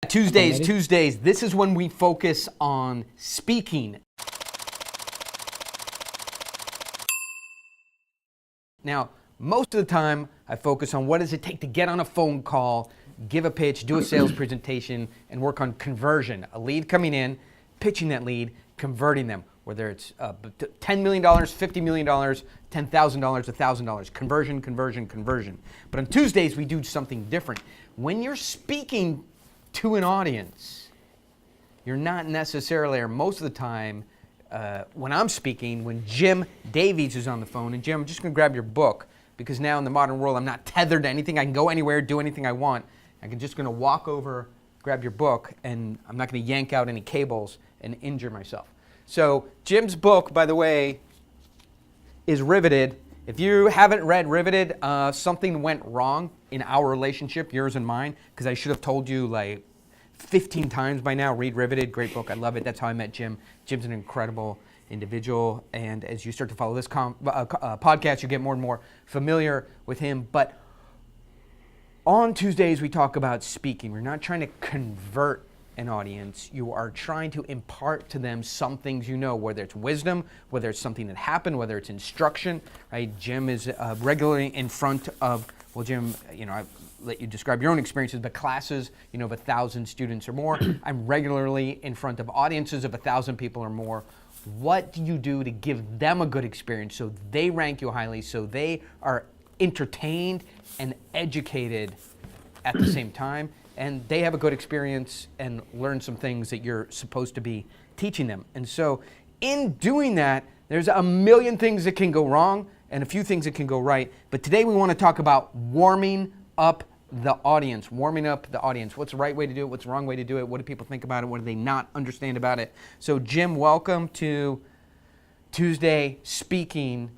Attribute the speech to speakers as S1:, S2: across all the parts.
S1: Tuesdays. This is when we focus on speaking. Now, most of the time, I focus on what does it take to get on a phone call, give a pitch, do a sales presentation, and work on conversion. A lead coming in, pitching that lead, converting them, whether it's $10 million, $50 million, $10,000, $1,000. Conversion. But on Tuesdays, we do something different. When you're speaking to an audience, you're not necessarily, or most of the time, when I'm speaking, when Jim Davies is on the phone, and Jim, I'm just going to grab your book, because now in the modern world, I'm not tethered to anything. I can go anywhere, do anything I want. I'm just going to walk over, grab your book, and I'm not going to yank out any cables and injure myself. So Jim's book, by the way, is Riveted. If you haven't read Riveted, something went wrong in our relationship, yours and mine, because I should have told you like 15 times by now. Read Riveted, great book, I love it. That's how I met Jim. Jim's an incredible individual, and as you start to follow this podcast, you get more and more familiar with him. But on Tuesdays, we talk about speaking. We're not trying to convert an audience. You are trying to impart to them some things you know, whether it's wisdom, whether it's something that happened, whether it's instruction, right? Jim is regularly in front of, well, Jim, I let you describe your own experiences, but classes, of 1,000 students or more. I'm regularly in front of audiences of 1,000 people or more. What do you do to give them a good experience so they rank you highly, so they are entertained and educated at the same time, and they have a good experience and learn some things that you're supposed to be teaching them? And so in doing that, there's a million things that can go wrong and a few things that can go right. But today we want to talk about warming up the audience. What's the right way to do it? What's the wrong way to do it? What do people think about it? What do they not understand about it? So Jim, welcome to Tuesday Speaking,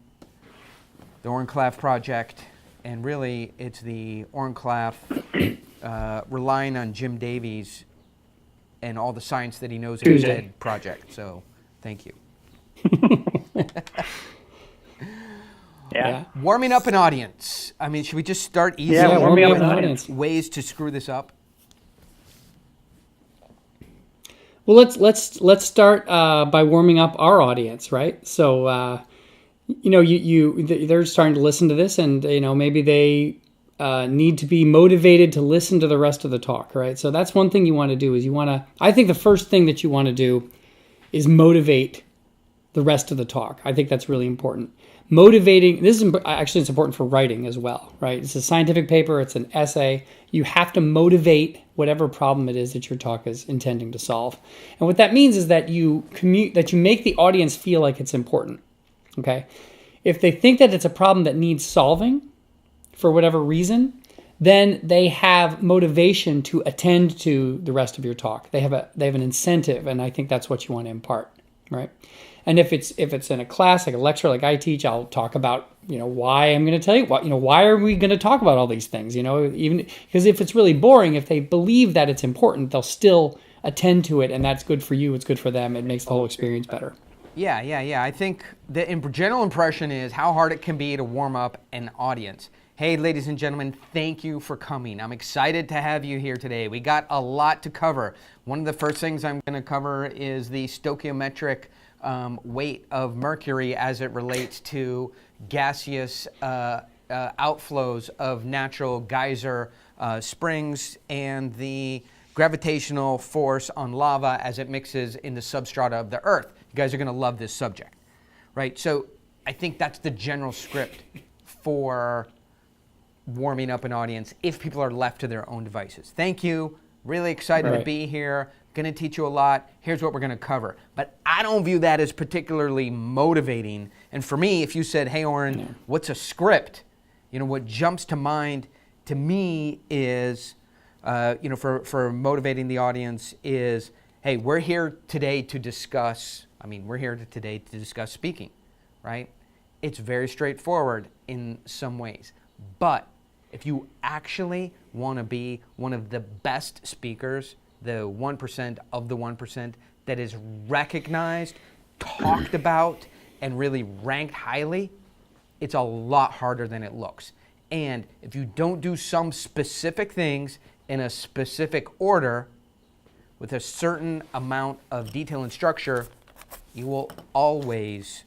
S1: the Oren Project. And really, it's the Oren relying on Jim Davies and all the science that he knows in his head project. So thank you.
S2: Yeah.
S1: Warming up an audience. I mean, should we just start easy?
S2: Yeah, warming up an audience.
S1: Ways to screw this up.
S2: Well, let's start by warming up our audience, right? So, they're starting to listen to this, and maybe they need to be motivated to listen to the rest of the talk, right? So that's one thing you want to do. I think the first thing that you want to do is motivate the rest of the talk. I think that's really important. Motivating, it's important for writing as well, right? It's a scientific paper, it's an essay. You have to motivate whatever problem it is that your talk is intending to solve. And what that means is that you make the audience feel like it's important, okay? If they think that it's a problem that needs solving for whatever reason, then they have motivation to attend to the rest of your talk. They have an incentive, and I think that's what you want to impart, right? And if it's in a class, like a lecture, like I teach, I'll talk about, why I'm going to tell you, why are we going to talk about all these things? Even because if it's really boring, if they believe that it's important, they'll still attend to it, and that's good for you. It's good for them. It makes the whole experience better.
S1: Yeah. I think the general impression is how hard it can be to warm up an audience. Hey, ladies and gentlemen, thank you for coming. I'm excited to have you here today. We got a lot to cover. One of the first things I'm going to cover is the stoichiometric weight of mercury as it relates to gaseous outflows of natural geyser springs and the gravitational force on lava as it mixes in the substrata of the earth. You guys are going to love this subject, right? So I think that's the general script for warming up an audience if people are left to their own devices. Thank you. Really excited to be here. Going to teach you a lot. Here's what we're going to cover. But I don't view that as particularly motivating. And for me, if you said, hey, Oren, what's a script? What jumps to mind to me is, for motivating the audience is, hey, we're here today to discuss speaking, right? It's very straightforward in some ways. But if you actually want to be one of the best speakers, the 1% of the 1% that is recognized, talked about, and really ranked highly, it's a lot harder than it looks. And if you don't do some specific things in a specific order, with a certain amount of detail and structure, you will always,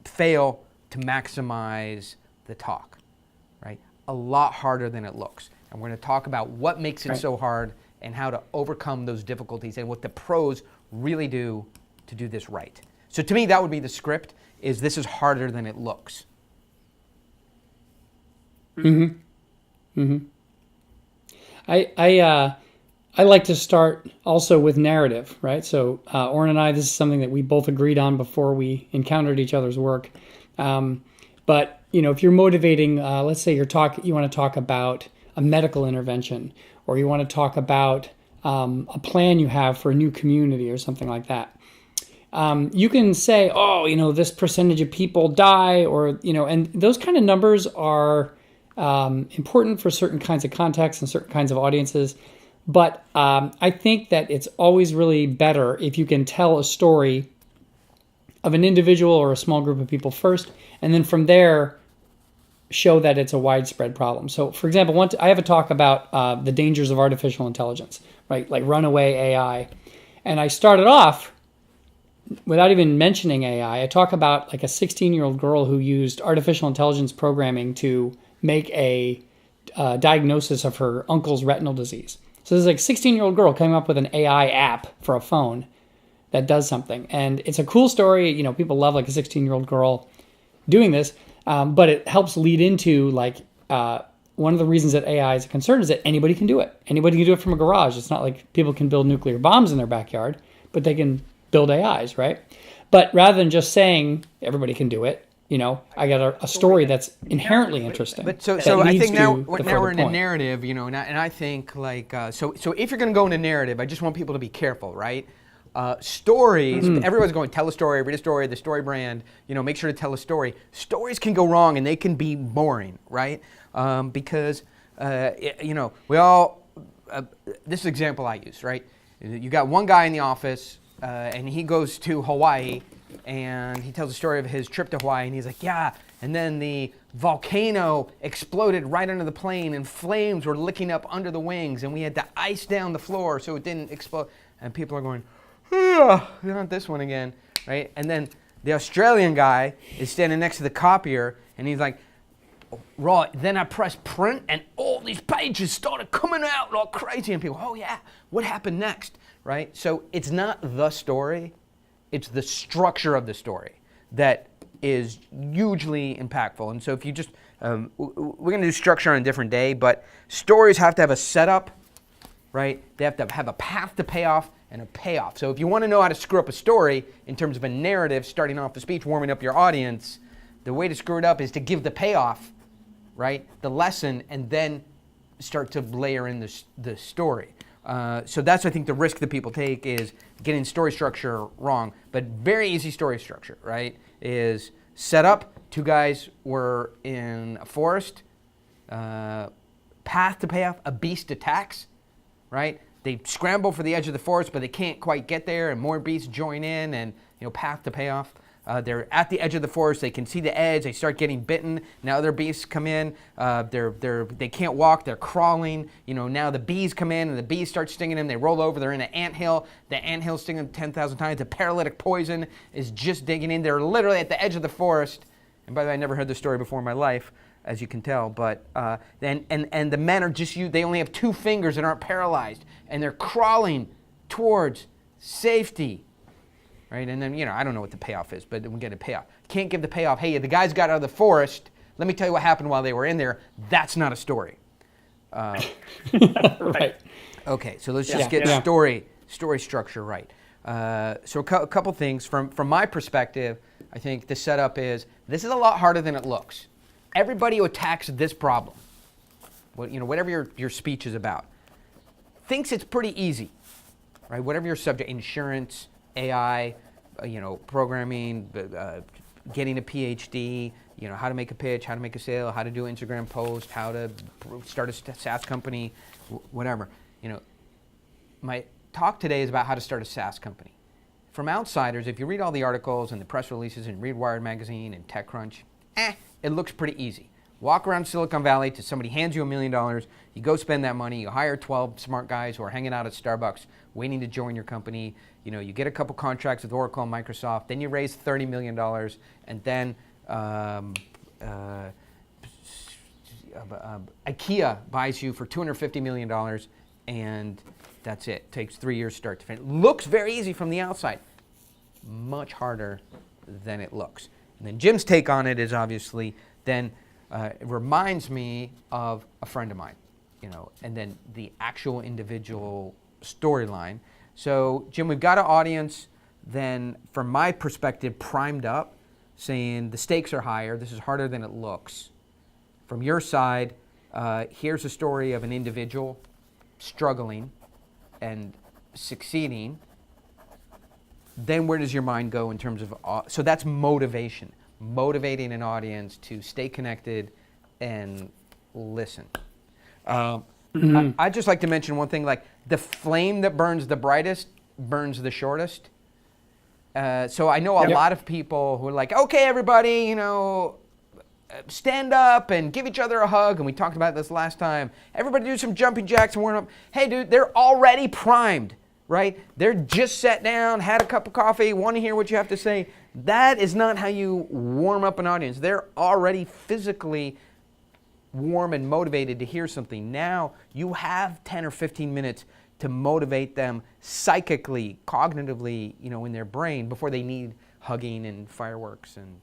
S1: fail to maximize the talk, right? A lot harder than it looks. And we're going to talk about what makes it so hard and how to overcome those difficulties and what the pros really do to do this right. So to me, that would be the script, is this is harder than it looks.
S2: I like to start also with narrative, right? So Oren and I, this is something that we both agreed on before we encountered each other's work. But if you're motivating, let's say you want to talk about a medical intervention, or you want to talk about a plan you have for a new community or something like that. You can say, this percentage of people die, or, and those kind of numbers are important for certain kinds of contexts and certain kinds of audiences. But I think that it's always really better if you can tell a story of an individual or a small group of people first, and then from there show that it's a widespread problem. So, for example, I have a talk about the dangers of artificial intelligence, right? Like runaway AI. And I started off without even mentioning AI. I talk about like a 16-year-old girl who used artificial intelligence programming to make a diagnosis of her uncle's retinal disease. So this is like a 16-year-old girl coming up with an AI app for a phone that does something. And it's a cool story. People love like a 16-year-old girl doing this. But it helps lead into one of the reasons that AI is a concern is that anybody can do it. Anybody can do it from a garage. It's not like people can build nuclear bombs in their backyard, but they can build AIs, right? But rather than just saying everybody can do it, I got a story that's inherently interesting.
S1: But so I think now we're in a narrative, and I think so if you're going to go into narrative, I just want people to be careful, right? Stories, everyone's going, tell a story, read a story, the story brand, make sure to tell a story. Stories can go wrong and they can be boring, right? Because, we all, this is an example I use, right? You got one guy in the office and he goes to Hawaii and he tells a story of his trip to Hawaii and he's like, yeah, and then the volcano exploded right under the plane and flames were licking up under the wings and we had to ice down the floor so it didn't explode. And people are going, not this one again, right? And then the Australian guy is standing next to the copier, and he's like, right, then I pressed print, and all these pages started coming out all crazy, and people, oh yeah, what happened next, right? So it's not the story, it's the structure of the story that is hugely impactful. And so if you just, we're going to do structure on a different day, but stories have to have a setup, right? They have to have a path to payoff and a payoff. So if you want to know how to screw up a story in terms of a narrative, starting off the speech, warming up your audience, the way to screw it up is to give the payoff, right? The lesson, and then start to layer in the story. So that's, I think, the risk that people take is getting story structure wrong. But very easy story structure, right? Is set up, two guys were in a forest, path to payoff, a beast attacks, right? They scramble for the edge of the forest, but they can't quite get there, and more beasts join in, and path to payoff. They're at the edge of the forest. They can see the edge. They start getting bitten. Now other beasts come in. They can't walk. They're crawling. Now the bees come in, and the bees start stinging them. They roll over. They're in an anthill. The anthill's stinging them 10,000 times. The paralytic poison is just digging in. They're literally at the edge of the forest. And by the way, I never heard this story before in my life, as you can tell. But and the men are just they only have 2 fingers and aren't paralyzed, and they're crawling towards safety. Right, and then, I don't know what the payoff is, but we get a payoff. Can't give the payoff, hey, the guys got out of the forest, let me tell you what happened while they were in there. That's not a story.
S2: Right.
S1: Okay, so let's just get story structure right. So a couple things. From my perspective, I think the setup is, this is a lot harder than it looks. Everybody who attacks this problem, whatever your speech is about, thinks it's pretty easy, right? Whatever your subject, insurance, AI, programming, getting a PhD, how to make a pitch, how to make a sale, how to do an Instagram post, how to start a SaaS company, whatever. My talk today is about how to start a SaaS company. From outsiders, if you read all the articles and the press releases and read Wired magazine and TechCrunch, it looks pretty easy. walk around Silicon Valley to somebody hands you $1 million, you go spend that money, you hire 12 smart guys who are hanging out at Starbucks waiting to join your company, you get a couple contracts with Oracle and Microsoft, then you raise $30 million, and then IKEA buys you for $250 million, and that's it. Takes 3 years start to finish. Looks very easy from the outside. Much harder than it looks. And then Jim's take on it is obviously then it reminds me of a friend of mine, and then the actual individual storyline. So Jim, we've got an audience then, from my perspective, primed up, saying the stakes are higher. This is harder than it looks. From your side, here's a story of an individual struggling and succeeding. Then where does your mind go in terms of, so that's motivation, motivating an audience to stay connected and listen. I'd just like to mention one thing, like the flame that burns the brightest burns the shortest. So I know a lot of people who are like, okay, everybody, stand up and give each other a hug. And we talked about this last time. Everybody do some jumping jacks and warm up. Hey, dude, they're already primed, right? They're just sat down, had a cup of coffee, want to hear what you have to say. That is not how you warm up an audience. They're already physically warm and motivated to hear something. Now you have 10 or 15 minutes to motivate them psychically, cognitively, in their brain before they need hugging and fireworks and.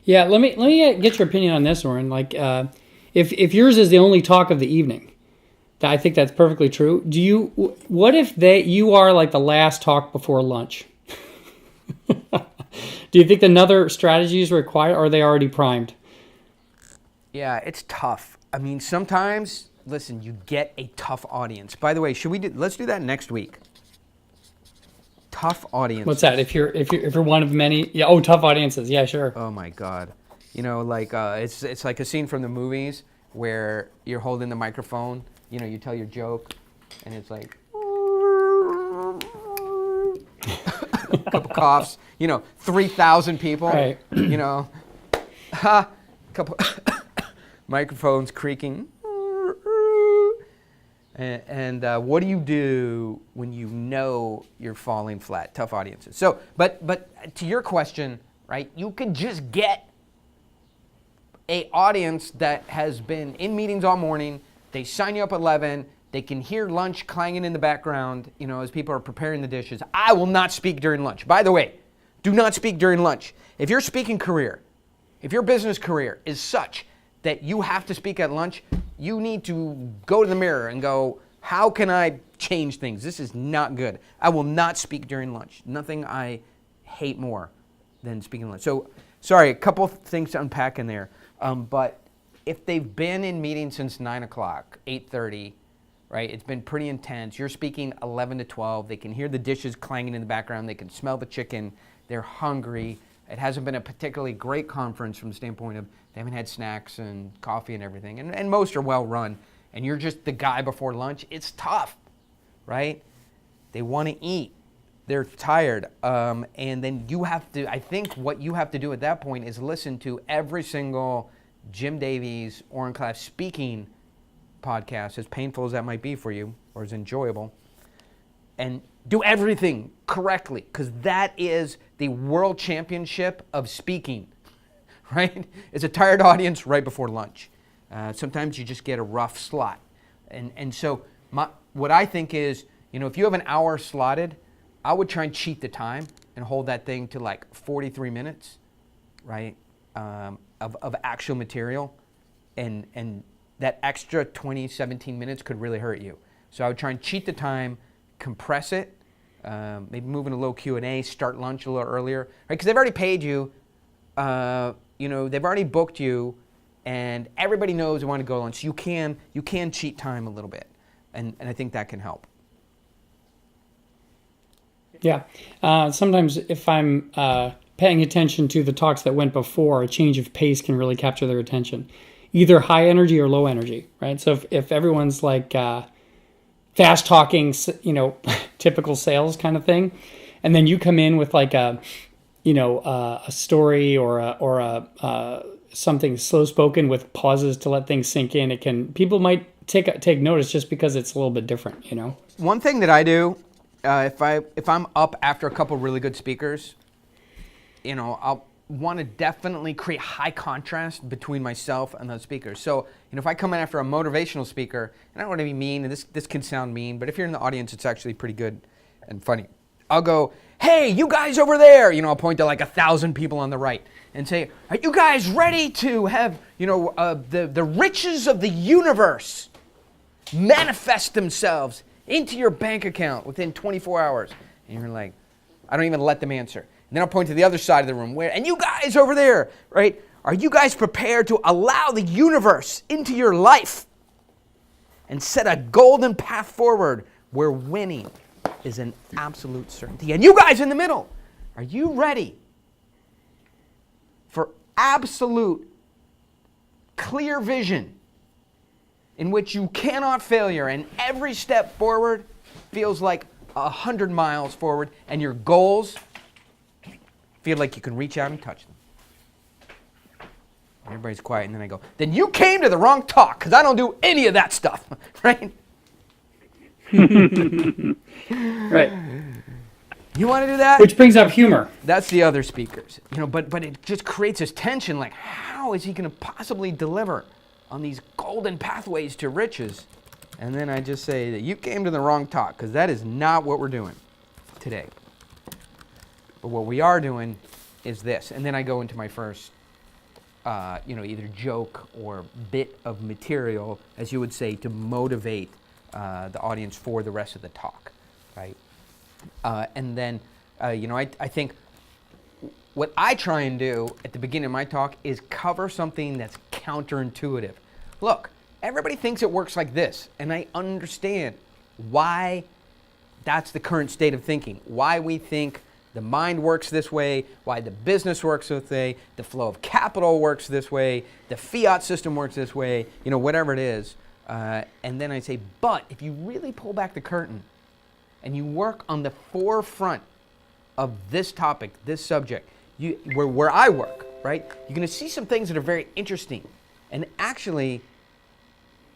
S2: Yeah, let me get your opinion on this, Oren. Like, if yours is the only talk of the evening, I think that's perfectly true. What if you are like the last talk before lunch? Do you think another strategy is required, or are they already primed?
S1: Yeah, it's tough. I mean, sometimes, listen, you get a tough audience. By the way, let's do that next week. Tough audience.
S2: What's that? If you're one of many, yeah. Oh, tough audiences. Yeah, sure.
S1: Oh my God, it's like a scene from the movies where you're holding the microphone. You tell your joke, and it's like a couple coughs. 3,000 people.
S2: Right.
S1: Couple microphones creaking. And what do you do when you're falling flat? Tough audiences. So, but to your question, right? You could just get a audience that has been in meetings all morning. They sign you up at 11. They can hear lunch clanging in the background, as people are preparing the dishes. I will not speak during lunch. By the way, do not speak during lunch. If your speaking career, if your business career is such that you have to speak at lunch, you need to go to the mirror and go, how can I change things? This is not good. I will not speak during lunch. Nothing I hate more than speaking lunch. So, sorry, a couple of things to unpack in there. But if they've been in meetings since 9 o'clock, 8:30, right, it's been pretty intense. You're speaking 11 to 12. They can hear the dishes clanging in the background. They can smell the chicken. They're hungry. It hasn't been a particularly great conference from the standpoint of they haven't had snacks and coffee and everything. And most are well run. And you're just the guy before lunch. It's tough, right? They want to eat. They're tired. And then you have to, I think what you have to do at that point is listen to every single Jim Davies, Oren Class speaking podcast, as painful as that might be for you, or as enjoyable, and do everything correctly, because that is the world championship of speaking, right? It's a tired audience right before lunch. Sometimes you just get a rough slot. And so what I think is, if you have an hour slotted, I would try and cheat the time and hold that thing to like 43 minutes, right, of actual material. And that extra 20, 17 minutes could really hurt you. So I would try and cheat the time, compress it, maybe move in a little Q&A, start lunch a little earlier, right? Because they've already paid you, they've already booked you, and everybody knows they want to go lunch. You can cheat time a little bit, and I think that can help.
S2: Yeah. Sometimes if I'm paying attention to the talks that went before, a change of pace can really capture their attention. Either high energy or low energy, right? So if everyone's like fast talking, typical sales kind of thing, and then you come in with like a story or a something slow spoken with pauses to let things sink in, people might take notice just because it's a little bit different, you know.
S1: One thing that I do, if I'm up after a couple really good speakers, you know, I'll want to definitely create high contrast between myself and those speakers. So, you know, if I come in after a motivational speaker, and I don't want to be mean, and this can sound mean, but if you're in the audience, it's actually pretty good and funny. I'll go, hey, you guys over there, you know, I'll point to like 1,000 people on the right and say, are you guys ready to have, you know, the riches of the universe manifest themselves into your bank account within 24 hours? And you're like, I don't even let them answer. And then I'll point to the other side of the room, and you guys over there, right? Are you guys prepared to allow the universe into your life and set a golden path forward where winning is an absolute certainty? And you guys in the middle, are you ready for absolute clear vision in which you cannot failure and every step forward feels like 100 miles forward and your goals feel like you can reach out and touch them? Everybody's quiet, and then I go, then you came to the wrong talk, because I don't do any of that stuff, right?
S2: Right.
S1: You want to do that?
S2: Which brings up humor.
S1: That's the other speakers, you know. But it just creates this tension. Like, how is he going to possibly deliver on these golden pathways to riches? And then I just say that you came to the wrong talk, because that is not what we're doing today. But what we are doing is this, and then I go into my first, you know, either joke or bit of material, as you would say, to motivate the audience for the rest of the talk, right? And then, you know, I think what I try and do at the beginning of my talk is cover something that's counterintuitive. Look, everybody thinks it works like this, and I understand why that's the current state of thinking, why we think the mind works this way, why the business works this way, the flow of capital works this way, the fiat system works this way, you know, whatever it is. And then I say, but if you really pull back the curtain and you work on the forefront of this topic, this subject, where I work, right, you're going to see some things that are very interesting. And actually,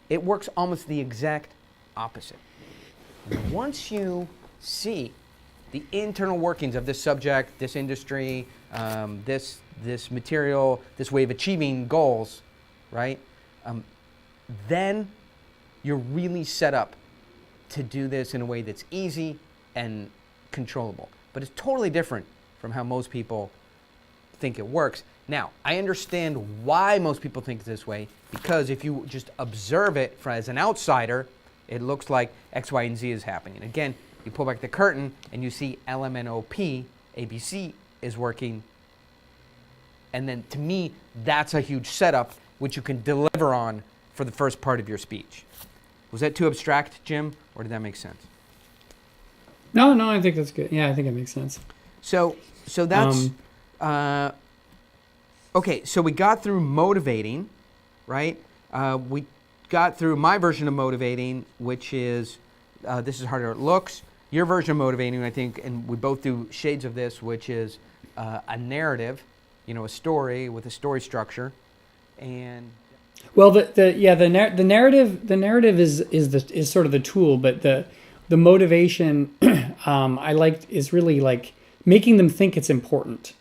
S1: it works almost the exact opposite. Once you see the internal workings of this subject, this industry, this material, this way of achieving goals, right? Then you're really set up to do this in a way that's easy and controllable. But it's totally different from how most people think it works. Now, I understand why most people think this way, because if you just observe it as an outsider, it looks like X, Y, and Z is happening. Again, you pull back the curtain and you see LMNOP, ABC is working. And then to me, that's a huge setup which you can deliver on for the first part of your speech. Was that too abstract, Jim, or did that make sense?
S2: No, I think that's good. Yeah, I think it makes sense.
S1: So that's, okay, so we got through motivating, right? We got through my version of motivating, which is, this is harder it looks. Your version of motivating, I think, and we both do shades of this, which is a narrative, you know, a story with a story structure, and
S2: well, the narrative is sort of the tool, but the motivation I liked is really like making them think it's important.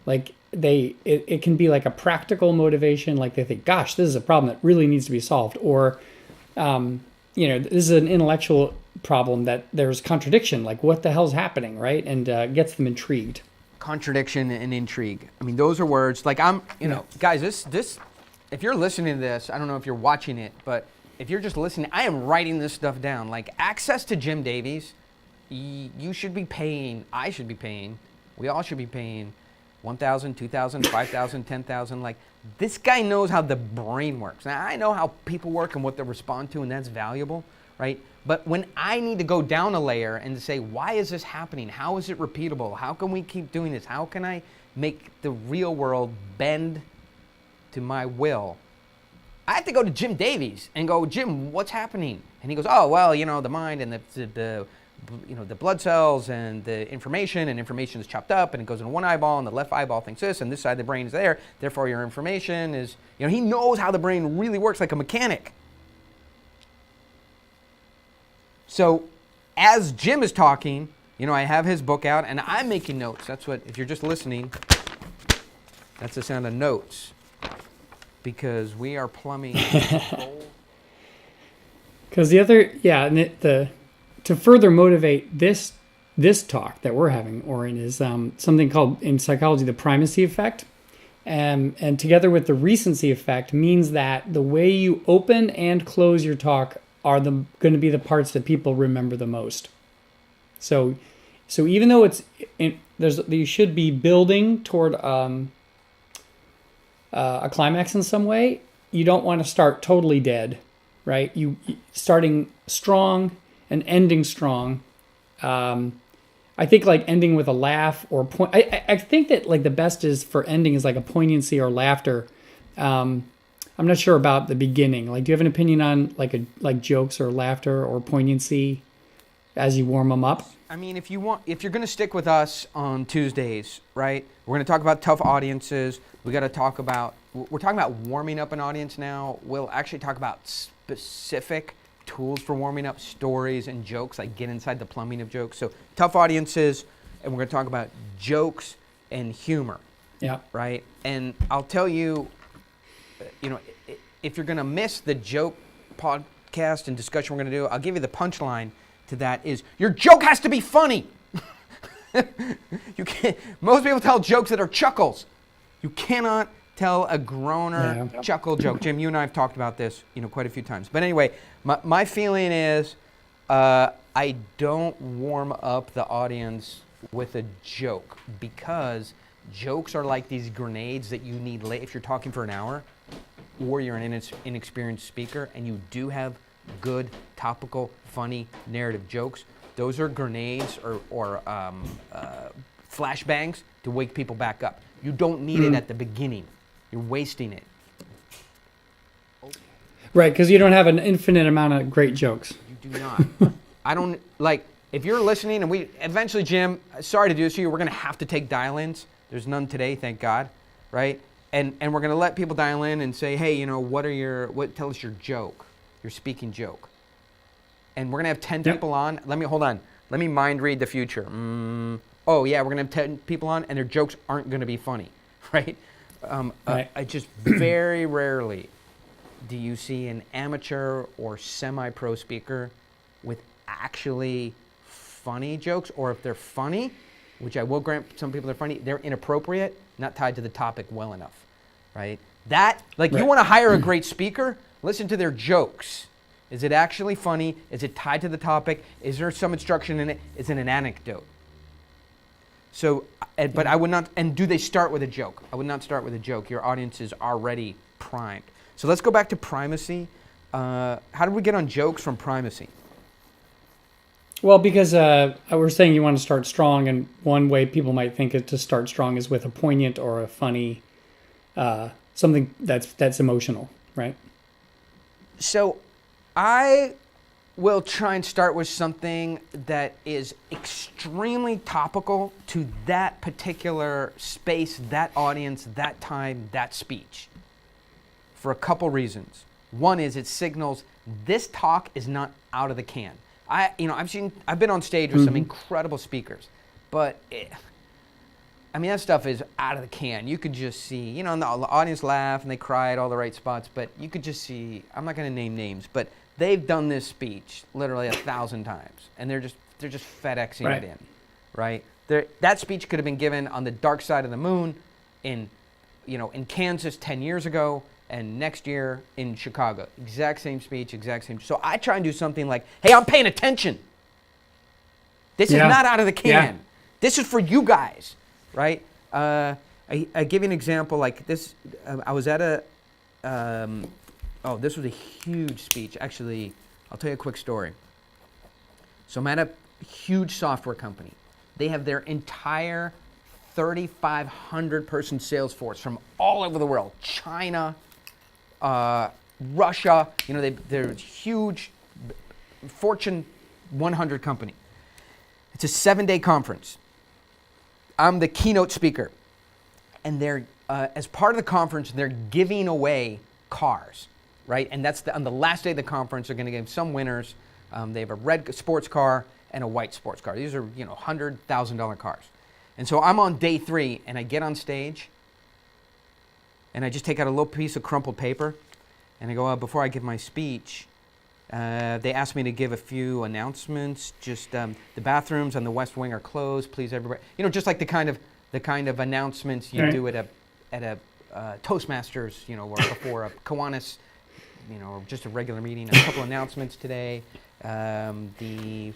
S2: Like it can be like a practical motivation, like they think, gosh, this is a problem that really needs to be solved, or you know, this is an intellectual problem that there's contradiction, like what the hell's happening, right? And gets them intrigued.
S1: Contradiction and intrigue. I mean, those are words like you know, guys, this, if you're listening to this, I don't know if you're watching it, but if you're just listening, I am writing this stuff down. Like access to Jim Davies, you should be paying, I should be paying, we all should be paying $1,000, $2,000, $5,000, $10,000. Like, this guy knows how the brain works. Now, I know how people work and what they respond to, and that's valuable, right? But when I need to go down a layer and to say, why is this happening? How is it repeatable? How can we keep doing this? How can I make the real world bend to my will? I have to go to Jim Davies and go, Jim, what's happening? And he goes, oh, well, you know, the mind and the the blood cells and the information is chopped up and it goes in one eyeball and the left eyeball thinks this and this side of the brain is there. Therefore, your information is, he knows how the brain really works like a mechanic. So as Jim is talking, I have his book out and I'm making notes. That's what, if you're just listening, that's the sound of notes. Because we are plumbing.
S2: Because to further motivate this talk that we're having, Oren, is something called in psychology the primacy effect, and together with the recency effect means that the way you open and close your talk are going to be the parts that people remember the most. So even though you should be building toward a climax in some way, you don't want to start totally dead, right? You starting strong and ending strong. I think like ending with a laugh or point. I think that like the best is for ending is like a poignancy or laughter. I'm not sure about the beginning. Like, do you have an opinion on like jokes or laughter or poignancy as you warm them up?
S1: I mean, if you're going to stick with us on Tuesdays, right? We're going to talk about tough audiences. We're talking about warming up an audience now. We'll actually talk about specific tools for warming up, stories and jokes, like get inside the plumbing of jokes. So tough audiences, and we're going to talk about jokes and humor.
S2: Yeah.
S1: Right? And I'll tell you, if you're going to miss the joke podcast and discussion we're going to do, I'll give you the punchline to that is your joke has to be funny. You can't. Most people tell jokes that are chuckles. You cannot tell a groaner chuckle joke. Jim, you and I have talked about this, quite a few times. But anyway, my feeling is I don't warm up the audience with a joke because jokes are like these grenades that you need if you're talking for an hour or you're an inexperienced speaker and you do have good, topical, funny narrative jokes. Those are grenades or flashbangs to wake people back up. You don't need it at the beginning. You're wasting it.
S2: Right, because you don't have an infinite amount of great jokes.
S1: You do not. I don't, if you're listening, and we eventually, Jim, sorry to do this to you, we're going to have to take dial-ins. There's none today, thank God, right? And we're going to let people dial in and say, hey, tell us your joke, your speaking joke. And we're going to have 10 people on. Hold on. Let me mind read the future. Oh, yeah, we're going to have 10 people on, and their jokes aren't going to be funny, right?
S2: Right.
S1: I just very rarely do you see an amateur or semi-pro speaker with actually funny jokes, or if they're funny, which I will grant some people are funny, they're inappropriate, not tied to the topic well enough, right? You want to hire a great speaker, listen to their jokes. Is it actually funny? Is it tied to the topic? Is there some instruction in it? Is it an anecdote? So, but I would not, and do they start with a joke? I would not start with a joke. Your audience is already primed. So let's go back to primacy. How did we get on jokes from primacy?
S2: Well, because we're saying you want to start strong, and one way people might think it to start strong is with a poignant or a funny, something that's emotional, right?
S1: So I will try and start with something that is extremely topical to that particular space, that audience, that time, that speech, for a couple reasons. One is it signals this talk is not out of the can. I've been on stage with some incredible speakers, but that stuff is out of the can. You could just see, and the audience laugh and they cry at all the right spots, but you could just see, I'm not going to name names, but they've done this speech literally 1,000 times, and they're just FedExing it in, right? That speech could have been given on the dark side of the moon in Kansas 10 years ago, and next year in Chicago. Exact same speech, exact same. So I try and do something like, hey, I'm paying attention. This is not out of the can. Yeah. This is for you guys, right? I give you an example like this. I was at this was a huge speech. Actually, I'll tell you a quick story. So I'm at a huge software company. They have their entire 3,500 person sales force from all over the world. China, Russia, they're huge Fortune 100 company. It's a 7-day conference. I'm the keynote speaker. And they're, as part of the conference, they're giving away cars, right? And that's on the last day of the conference, they're going to give some winners. They have a red sports car and a white sports car. These are, $100,000 cars. And so I'm on day 3, and I get on stage, and I just take out a little piece of crumpled paper, and I go, before I give my speech, they asked me to give a few announcements. Just the bathrooms on the West Wing are closed. Please, everybody. Just like the kind of announcements you do at a Toastmasters, or before a Kiwanis, or just a regular meeting. A couple announcements today. The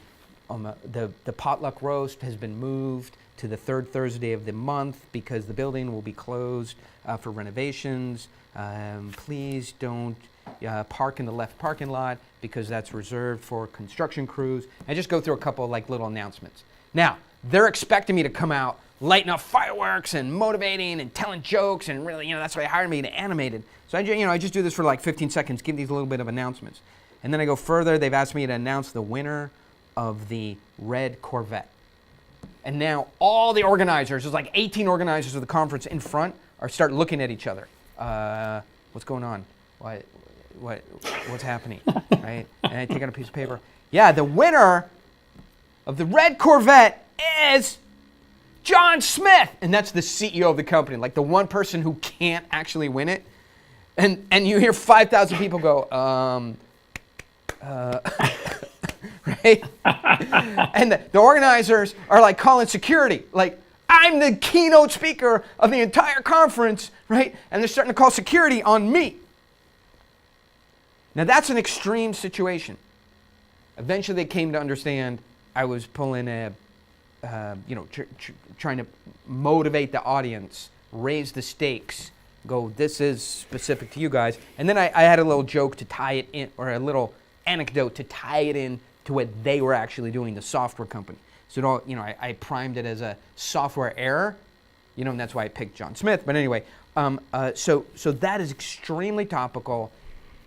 S1: potluck roast has been moved to the 3rd Thursday of the month because the building will be closed for renovations. Please don't park in the left parking lot because that's reserved for construction crews. I just go through a couple little announcements. Now, they're expecting me to come out lighting up fireworks and motivating and telling jokes, and really, that's why they hired me to animate it. So I just do this for 15 seconds, give these little bit of announcements. And then I go further. They've asked me to announce the winner of the red Corvette. And now all the organizers, there's 18 organizers of the conference in front, start looking at each other. What's going on? What's happening? Right? And I take out a piece of paper. Yeah, the winner of the red Corvette is John Smith. And that's the CEO of the company, the one person who can't actually win it. And you hear 5,000 people go, right? And the organizers are calling security. I'm the keynote speaker of the entire conference, right? And they're starting to call security on me. Now that's an extreme situation. Eventually they came to understand I was pulling trying to motivate the audience, raise the stakes, go, this is specific to you guys. And then I had a little joke to tie it in, or a little anecdote to tie it in to what they were actually doing, the software company. So it all, I primed it as a software error, and that's why I picked John Smith. But anyway, so that is extremely topical,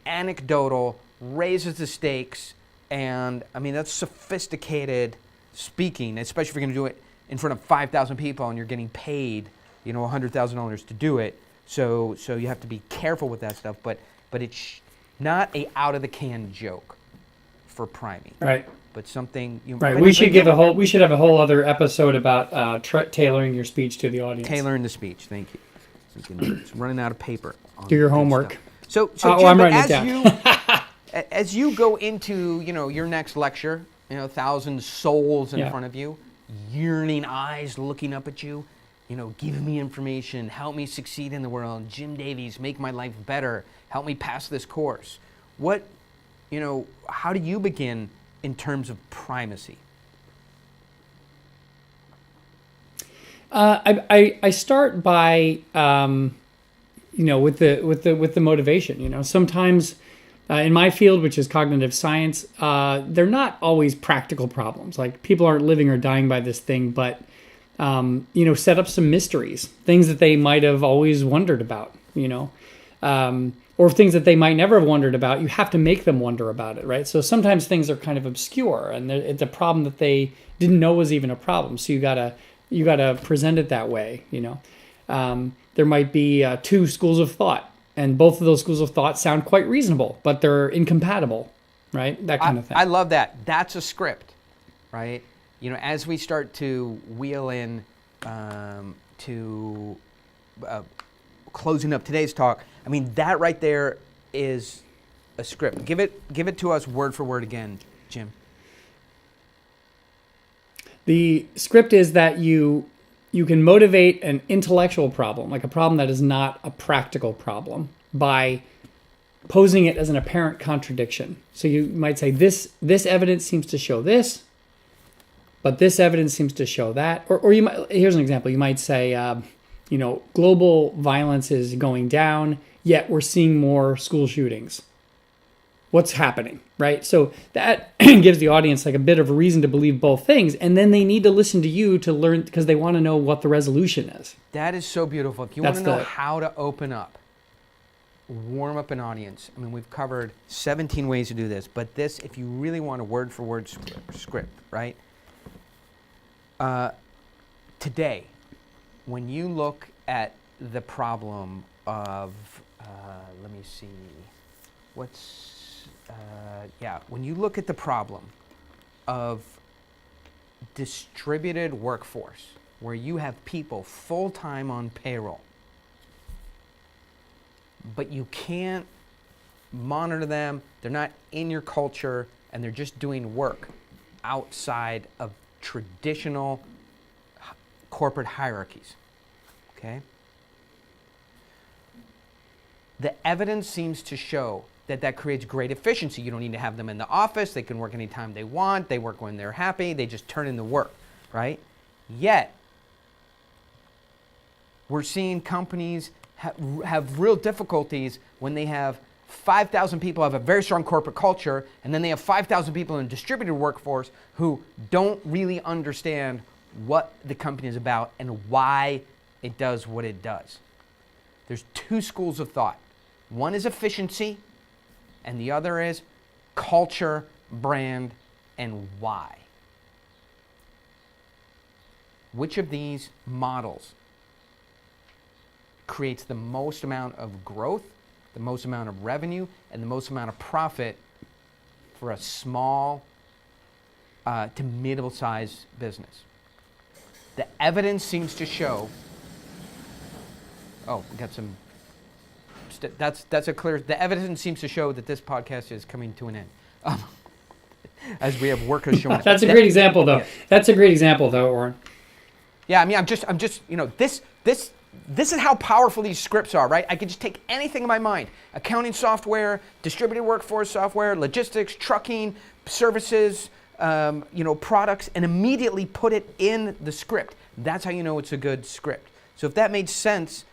S1: anecdotal, raises the stakes, and that's sophisticated speaking, especially if you're going to do it in front of 5,000 people and you're getting paid, $100,000 to do it. So you have to be careful with that stuff, but it's not a out of the can joke for priming.
S2: Right.
S1: But something
S2: right. We should have a whole other episode about tailoring your speech to the audience.
S1: Tailoring the speech. Thank you. It's running out of paper.
S2: Do your homework.
S1: So Jim,
S2: I'm writing it down.
S1: As you go into your next lecture, 1,000 souls in front of you, yearning eyes looking up at you, give me information, help me succeed in the world. Jim Davies, make my life better. Help me pass this course. How do you begin in terms of primacy?
S2: I start by with the motivation. Sometimes in my field, which is cognitive science, they're not always practical problems. People aren't living or dying by this thing, but set up some mysteries, things that they might have always wondered about. Or things that they might never have wondered about. You have to make them wonder about it, right? So sometimes things are kind of obscure, and it's a problem that they didn't know was even a problem. So you gotta present it that way. There might be 2 schools of thought, and both of those schools of thought sound quite reasonable, but they're incompatible, right? That kind of thing.
S1: I love that. That's a script, right? As we start to wheel in to closing up today's talk, that right there is a script. Give it to us word for word again, Jim.
S2: The script is that you can motivate an intellectual problem, like a problem that is not a practical problem, by posing it as an apparent contradiction. So you might say, this evidence seems to show this, but this evidence seems to show that. Or you might, here's an example. You might say, global violence is going down, yet we're seeing more school shootings. What's happening, right? So that gives the audience a bit of a reason to believe both things, and then they need to listen to you to learn, because they want to know what the resolution is.
S1: That is so beautiful. If you want to know how to open up, warm up an audience, we've covered 17 ways to do this, but this, if you really want a word-for-word script, right? Today, when you look at the problem of, let me see, when you look at the problem of distributed workforce, where you have people full-time on payroll, but you can't monitor them, they're not in your culture, and they're just doing work outside of traditional corporate hierarchies, okay? The evidence seems to show that that creates great efficiency. You don't need to have them in the office. They can work anytime they want. They work when they're happy. They just turn in the work, right? Yet, we're seeing companies have real difficulties when they have 5,000 people have a very strong corporate culture, and then they have 5,000 people in a distributed workforce who don't really understand what the company is about and why it does what it does. There's two schools of thought. One is efficiency, and the other is culture, brand, and why. Which of these models creates the most amount of growth, the most amount of revenue, and the most amount of profit for a small to middle-sized business? The evidence seems to show. Oh, we got some. That's a clear. The evidence seems to show that this podcast is coming to an end, as we have workers showing.
S2: That's a great example, though. Yeah. That's a great example, though, Oren.
S1: Yeah, I mean, I'm just, this is how powerful these scripts are, right? I could just take anything in my mind: accounting software, distributed workforce software, logistics, trucking, services, products, and immediately put it in the script. That's how you know it's a good script. So if that made sense,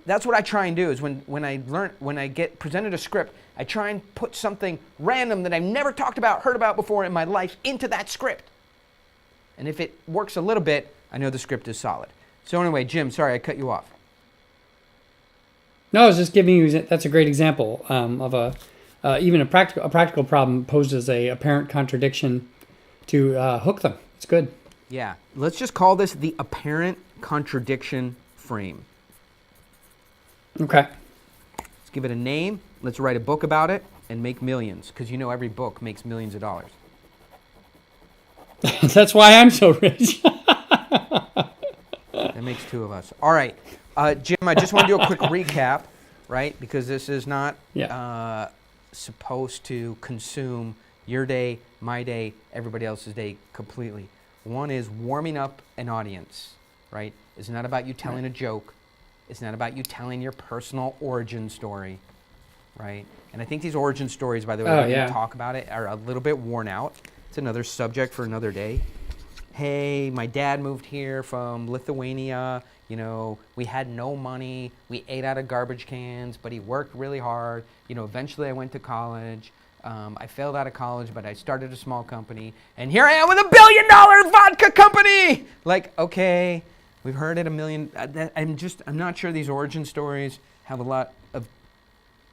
S1: that's what I try and do is when I get presented a script, I try and put something random that I've never heard about before in my life into that script. And if it works a little bit, I know the script is solid. So anyway, Jim, sorry I cut you off.
S2: No, I was just giving you, that's a great example of even a practical problem posed as a apparent contradiction to hook them. It's good.
S1: Yeah, let's just call this the apparent contradiction frame.
S2: Okay.
S1: Let's give it a name. Let's write a book about it and make millions, because every book makes millions of dollars.
S2: That's why I'm so rich.
S1: That makes two of us. All right, Jim, I just want to do a quick recap, right? Because this is not supposed to consume your day, my day, everybody else's day completely. One is warming up an audience, right? It's not about you telling a joke. It's not about you telling your personal origin story, right? And I think these origin stories, by the way, we're going to talk about it, are a little bit worn out. It's another subject for another day. Hey, my dad moved here from Lithuania. We had no money. We ate out of garbage cans, but he worked really hard. Eventually I went to college. I failed out of college, but I started a small company. And here I am with $1 billion vodka company! Like, okay, we've heard it a million. I'm not sure these origin stories have a lot of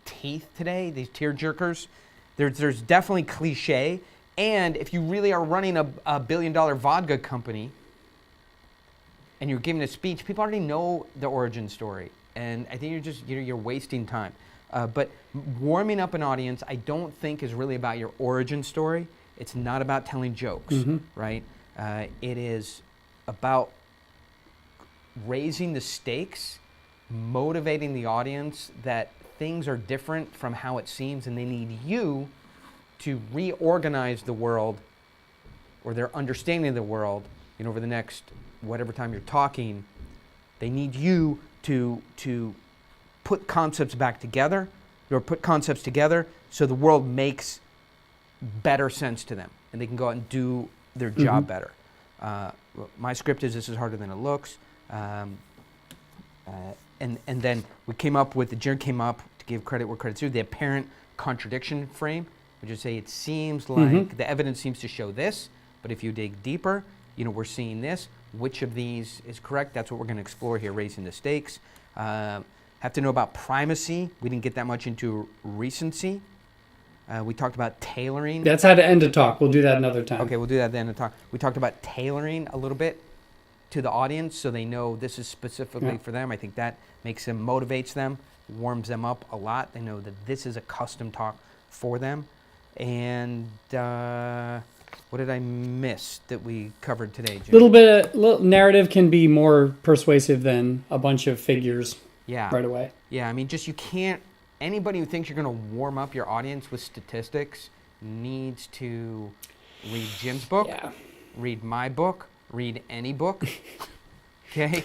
S1: teeth today, these tear jerkers. There's definitely cliche. And if you really are running a $1 billion vodka company and you're giving a speech, people already know the origin story. And I think you're wasting time. But warming up an audience, I don't think is really about your origin story. It's not about telling jokes, right? It is about raising the stakes, motivating the audience that things are different from how it seems, and they need you to reorganize the world or their understanding of the world, over the next whatever time you're talking. They need you to put concepts back together, or put concepts together so the world makes better sense to them and they can go out and do their job better. My script is this is harder than it looks. And then Jared came up, to give credit where credit's due, the apparent contradiction frame, which is say it seems like the evidence seems to show this, but if you dig deeper, we're seeing this. Which of these is correct? That's what we're going to explore here, raising the stakes. Have to know about primacy. We didn't get that much into recency. We talked about tailoring.
S2: That's how to end a talk. We'll do that another time.
S1: Okay, we'll do that at the end of the talk. We talked about tailoring a little bit to the audience so they know this is specifically for them. I think that makes them, motivates them, warms them up a lot. They know that this is a custom talk for them. And what did I miss that we covered today, Jim?
S2: Little narrative can be more persuasive than a bunch of figures right away.
S1: Yeah, I mean, just you can't, anybody who thinks you're going to warm up your audience with statistics needs to read Jim's book, read my book, read any book, okay,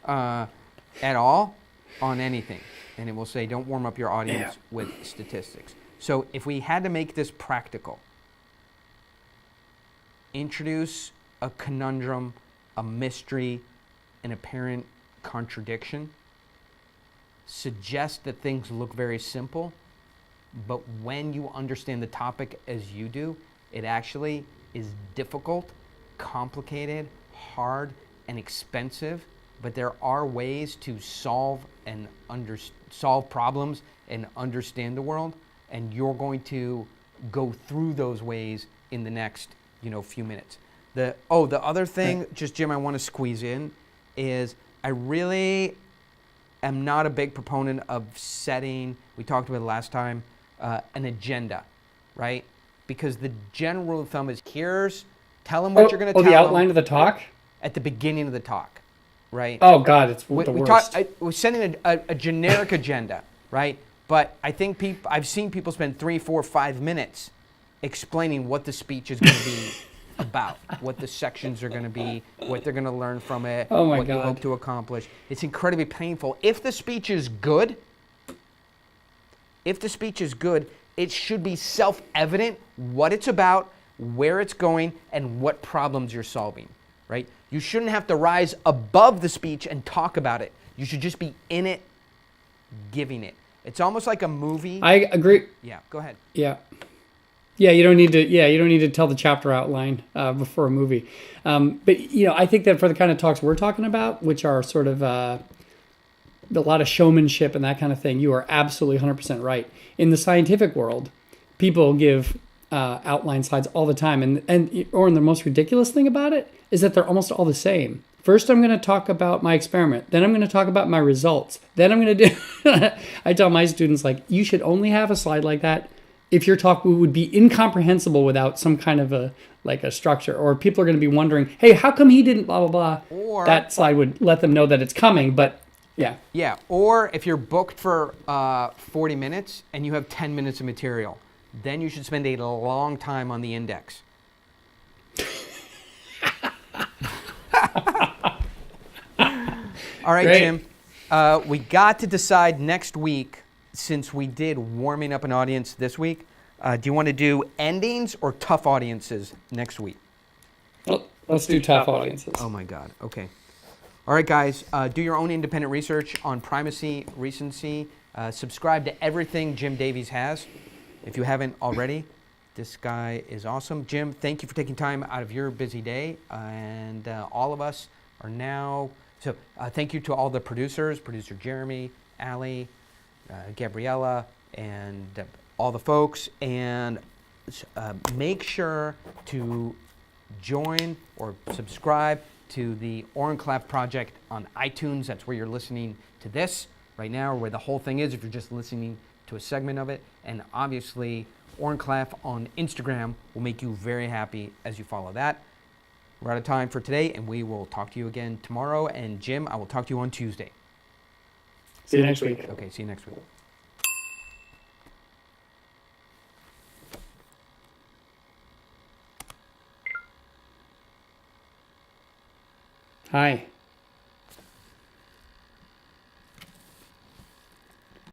S1: at all on anything. And it will say, don't warm up your audience with statistics. So if we had to make this practical, introduce a conundrum, a mystery, an apparent contradiction, suggest that things look very simple, but when you understand the topic as you do, it actually is difficult, complicated, hard, and expensive, but there are ways to solve problems and understand the world, and you're going to go through those ways in the next, few minutes. The other thing, just Jim, I want to squeeze in, is I really am not a big proponent of setting, we talked about it last time, an agenda, right? Because the general rule of thumb is tell them what you're going to tell them.
S2: The outline of the talk?
S1: At the beginning of the talk, right?
S2: Oh, God, it's the worst.
S1: We're setting a generic agenda, right? But I think I've seen people spend 3, 4, 5 minutes explaining what the speech is going to be about, what the sections are going to be, what they're going to learn from it, what you hope to accomplish. It's incredibly painful. If the speech is good, it should be self-evident what it's about, where it's going, and what problems you're solving, right? You shouldn't have to rise above the speech and talk about it. You should just be in it, giving it. It's almost like a movie.
S2: I agree.
S1: Yeah, go ahead.
S2: Yeah, you don't need to tell the chapter outline before a movie. But I think that for the kind of talks we're talking about, which are sort of a lot of showmanship and that kind of thing, you are absolutely 100% right. In the scientific world, people give outline slides all the time, and the most ridiculous thing about it is that they're almost all the same. First, I'm going to talk about my experiment. Then I'm going to talk about my results. Then I'm going to do... I tell my students, you should only have a slide like that if your talk would be incomprehensible without some kind of a structure. Or people are going to be wondering, hey, how come he didn't blah, blah, blah. Or that slide would let them know that it's coming, but yeah.
S1: Yeah, or if you're booked for 40 minutes and you have 10 minutes of material, then you should spend a long time on the index. All right, great. Jim. We got to decide next week, since we did warming up an audience this week. Do you want to do endings or tough audiences next week?
S2: Well, let's do tough audiences.
S1: Oh, my God. Okay. All right, guys. Do your own independent research on primacy, recency. Subscribe to everything Jim Davies has. If you haven't already, this guy is awesome. Jim, thank you for taking time out of your busy day. And all of us are now... So thank you to all the producers, producer Jeremy, Allie, Gabriella, and all the folks. And make sure to join or subscribe to the Oren Project on iTunes. That's where you're listening to this right now, or where the whole thing is if you're just listening to a segment of it. And obviously, Oren on Instagram will make you very happy as you follow that. We're out of time for today, and we will talk to you again tomorrow. And Jim, I will talk to you on Tuesday.
S2: See you next week.
S1: Okay, see you next week.
S2: Hi.